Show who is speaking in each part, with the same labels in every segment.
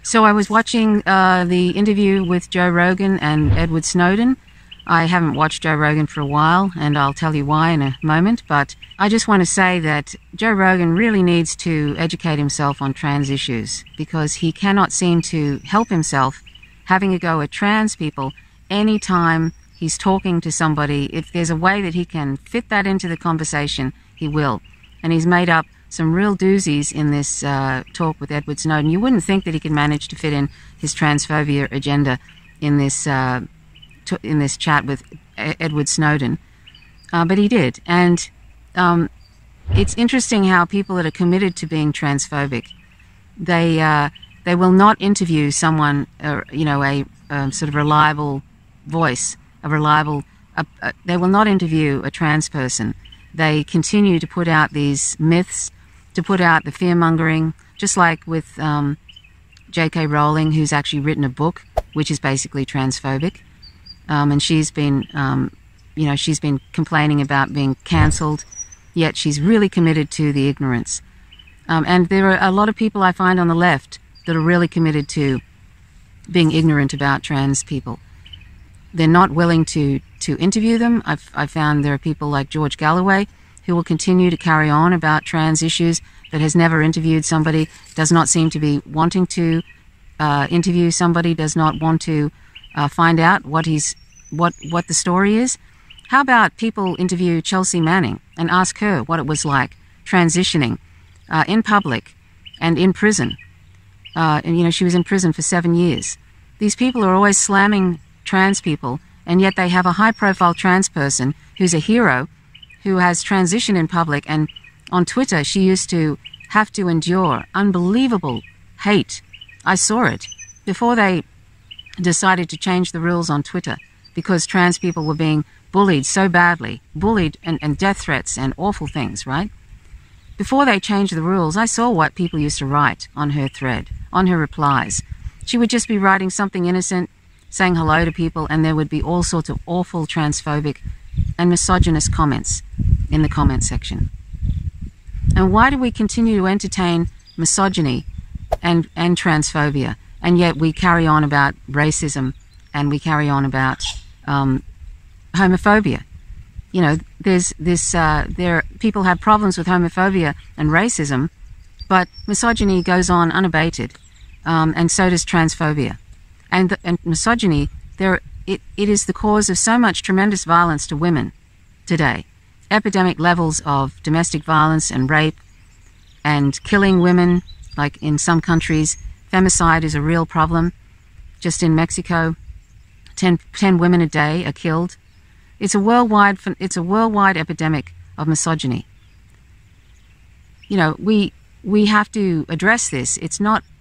Speaker 1: So I was watching the interview with Joe Rogan and Edward Snowden. I haven't watched Joe Rogan for a while, and I'll tell you why in a moment, but I just want to say that Joe Rogan really needs to educate himself on trans issues, because he cannot seem to help himself having a go at trans people anytime he's talking to somebody. If there's a way that he can fit that into the conversation, he will. And he's made up some real doozies in this talk with Edward Snowden. You wouldn't think that he could manage to fit in his transphobia agenda in this chat with Edward Snowden, but he did. And it's interesting how people that are committed to being transphobic, they will not interview someone, a sort of reliable voice, they will not interview a trans person. They continue to put out these myths, to put out the fear-mongering, just like with J.K. Rowling, who's actually written a book which is basically transphobic. And she's been complaining about being cancelled, yet she's really committed to the ignorance. And there are a lot of people I find on the left that are really committed to being ignorant about trans people. They're not willing to interview them. I've found there are people like George Galloway who will continue to carry on about trans issues, but has never interviewed somebody, does not seem to be wanting to interview somebody, does not want to find out what the story is. How about people interview Chelsea Manning and ask her what it was like transitioning in public and in prison. And she was in prison for 7 years. These people are always slamming trans people, and yet they have a high-profile trans person who's a hero, who has transitioned in public, and on Twitter she used to have to endure unbelievable hate. I saw it before they decided to change the rules on Twitter, because trans people were being bullied so badly, and death threats and awful things, right? Before they changed the rules, I saw what people used to write on her thread, on her replies. She would just be writing something innocent, saying hello to people, and there would be all sorts of awful transphobic and misogynist comments in the comment section. And why do we continue to entertain misogyny and transphobia, and yet we carry on about racism and we carry on about homophobia? People have problems with homophobia and racism, but misogyny goes on unabated, and so does transphobia. And misogyny, it is the cause of so much tremendous violence to women today. Epidemic levels of domestic violence and rape and killing women, like in some countries. Femicide is a real problem. Just in Mexico, 10 women a day are killed. It's a worldwide epidemic of misogyny. We have to address this.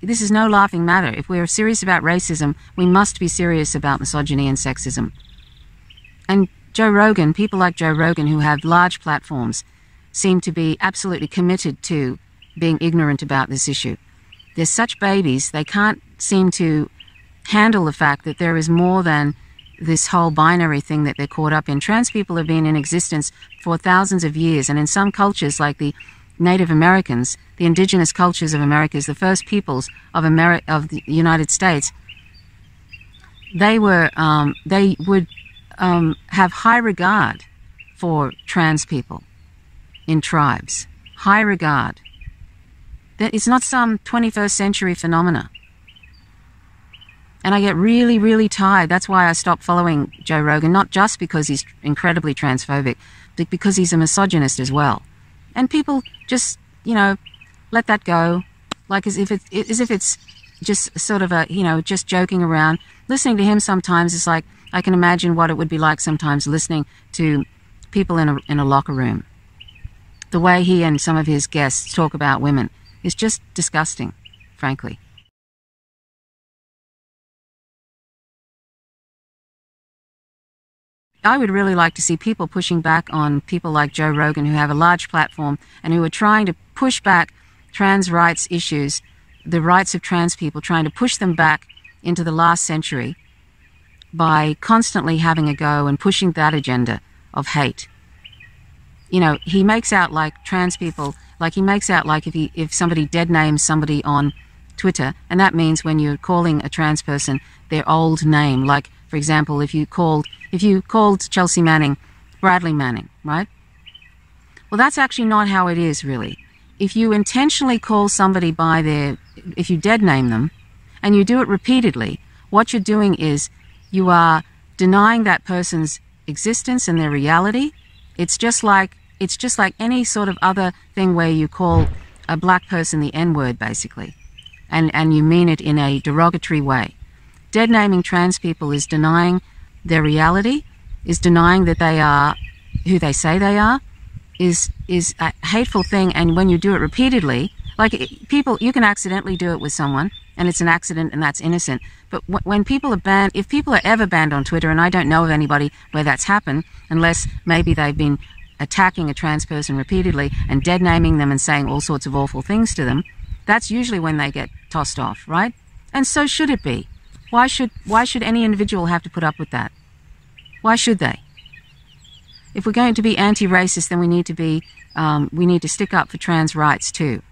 Speaker 1: This is no laughing matter. If we're serious about racism, we must be serious about misogyny and sexism. And Joe Rogan, people like Joe Rogan who have large platforms, seem to be absolutely committed to being ignorant about this issue. They're such babies, they can't seem to handle the fact that there is more than this whole binary thing that they're caught up in. Trans people have been in existence for thousands of years, and in some cultures like the Native Americans, the indigenous cultures of America, the first peoples of the United States, they would have high regard for trans people in tribes. High regard. It's not some 21st century phenomena. And I get really, really tired. That's why I stopped following Joe Rogan, not just because he's incredibly transphobic, but because he's a misogynist as well. And people just, let that go, like as if it's just sort of just joking around. Listening to him sometimes is like, I can imagine what it would be like sometimes listening to people in a locker room. The way he and some of his guests talk about women is just disgusting, frankly. I would really like to see people pushing back on people like Joe Rogan, who have a large platform and who are trying to push back trans rights issues, the rights of trans people, trying to push them back into the last century by constantly having a go and pushing that agenda of hate. He makes out like trans people, like he makes out like if somebody dead names somebody on Twitter, and that means when you're calling a trans person their old name. Like, for example, if you called Chelsea Manning Bradley Manning, right? Well, that's actually not how it is, really. If you intentionally call somebody by if you dead name them, and you do it repeatedly, what you're doing is you are denying that person's existence and their reality. It's just like any sort of other thing where you call a black person the N-word, basically, and you mean it in a derogatory way. Dead naming trans people is denying their reality, is denying that they are who they say they are, is a hateful thing. And when you do it repeatedly, like people, you can accidentally do it with someone, and it's an accident, and that's innocent. But when people are banned, if people are ever banned on Twitter, and I don't know of anybody where that's happened, unless maybe they've been attacking a trans person repeatedly and dead naming them and saying all sorts of awful things to them, that's usually when they get tossed off, right? And so should it be. Why should any individual have to put up with that? Why should they? If we're going to be anti-racist, then we need to stick up for trans rights too.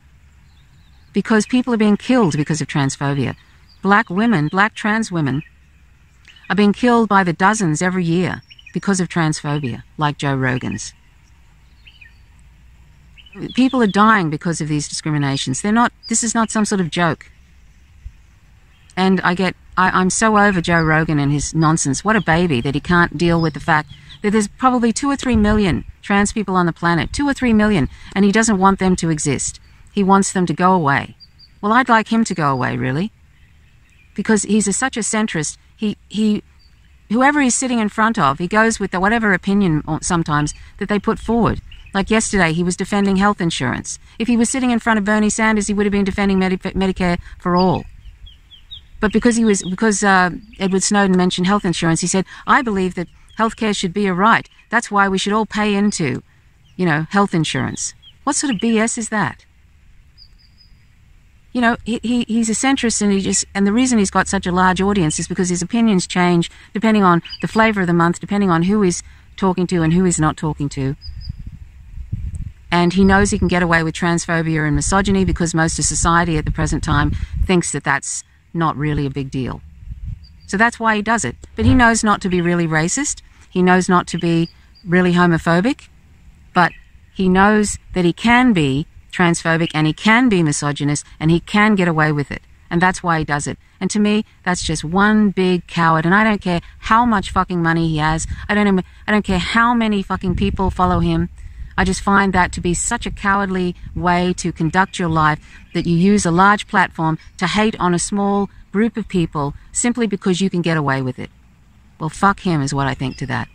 Speaker 1: Because people are being killed because of transphobia. Black trans women are being killed by the dozens every year because of transphobia, like Joe Rogan's. People are dying because of these discriminations. This is not some sort of joke. And I'm so over Joe Rogan and his nonsense. What a baby that he can't deal with the fact that there's probably 2 or 3 million trans people on the planet, 2 or 3 million, and he doesn't want them to exist. He wants them to go away. Well, I'd like him to go away, really, because he's such a centrist. Whoever he's sitting in front of, he goes with whatever opinion sometimes that they put forward. Like yesterday, he was defending health insurance. If he was sitting in front of Bernie Sanders, he would have been defending Medicare for all. But because Edward Snowden mentioned health insurance, he said, I believe that healthcare should be a right. That's why we should all pay into, health insurance. What sort of BS is that? He's a centrist, and the reason he's got such a large audience is because his opinions change depending on the flavor of the month, depending on who he's talking to and who he's not talking to. And he knows he can get away with transphobia and misogyny because most of society at the present time thinks that that's not really a big deal. So that's why he does it. But he knows not to be really racist. He knows not to be really homophobic. But he knows that he can be transphobic and he can be misogynist and he can get away with it. And that's why he does it. And to me, that's just one big coward. And I don't care how much fucking money he has. I don't care how many fucking people follow him. I just find that to be such a cowardly way to conduct your life, that you use a large platform to hate on a small group of people simply because you can get away with it. Well, fuck him is what I think to that.